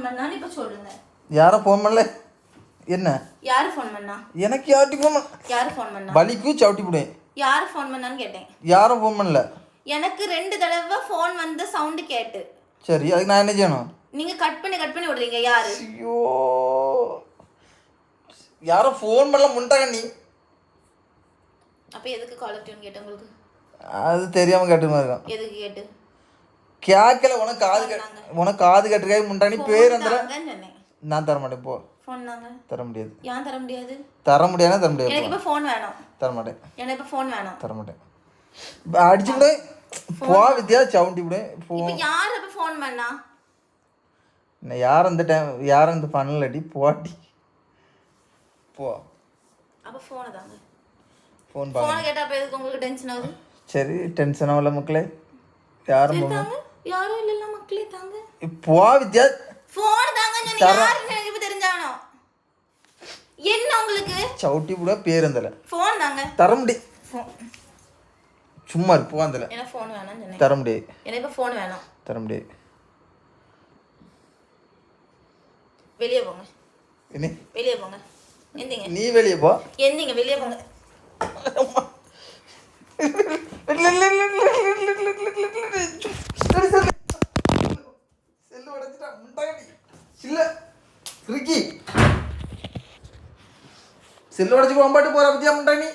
பண்ணான்னு இப்ப சொல்லுங்க. யாரும் ஃபோன் பண்ணல? என்ன யாரு ஃபோன் பண்ணா? எனக்கு யார்ட்டி ஃபோன் யாரு ஃபோன் பண்ணா? வலிக்கு சவுட்டி போடுவேன். யாரு ஃபோன் பண்ணான்னு கேட்டேன். யாரும் ஃபோன் பண்ணல. எனக்கு 2 தடவை ஃபோன் வந்து சவுண்ட் கேட்டு. சரி, அதுக்கு நான் என்ன செய்யணும்? நீங்க கட் பண்ணி விடுறீங்க. யாரு? ஐயோ, யாரும் ஃபோன் பண்ணல முண்டாங்க நீ. அப்ப எதுக்கு கால் ஆஃப் டியூன் கேட்ட உங்களுக்கு? அது தெரியாம கேட்டு மாதிரி இருக்கும். எதுக்கு கேட்டு? கேட்கல. உனக்கு காது கட்டுறதுக்காக முண்டானி பேர் அந்த நான் தர மாட்டேன். போ. ஃபோன் தாங்க. தர முடியாது. ஏன் தர முடியாது? தர முடியாதுன்னா தர முடியாது. எனக்கு இப்ப ஃபோன் வேணும். தர மாட்டேன். எனக்கு இப்ப ஃபோன் வேணும். தர மாட்டேன். அடிச்சு விடு. போ வித்யா, சவுண்டி விடு. இப்போ யார் அப்ப ஃபோன் பண்ணா? நான் யார் அந்த டைம் யாரும் இந்த பண்ணலடி போட்டி. போ. அப்ப ஃபோன் தாங்க. ஃபோன் கேட்டா அப்ப எதுக்கு உங்களுக்கு டென்ஷன் ஆகுது? சரி, டென்ஷன் ஆகல மக்களே. யாரும் தாங்க. யாரும் இல்ல மக்களே தாங்க. போ வித்யா. ஃபோன் தாங்க சொன்னீங்க. யாருன்னு எனக்கு இப்ப தெரிஞ்சானோ. என்ன உங்களுக்கு? சவுட்டி விட பேர் அந்தல. ஃபோன் தாங்க. தர முடியாது. சும்மா போ அந்தல. எனக்கு ஃபோன் வேணாம்னு சொன்னேன். தர முடியாது. எனக்கு இப்ப ஃபோன் வேணாம். தர முடியாது. வெளியே போங்க. என்ன? வெளியே போங்க. எந்திங்க. நீ வெளியே போ. எந்திங்க, வெளியே போங்க. செல்லு உடைச்சிட்டா முண்டாடி. இல்ல ரிக்கி, செல்லு உடைச்சு போம்பாட்டு போற பத்தியா முண்டாடி.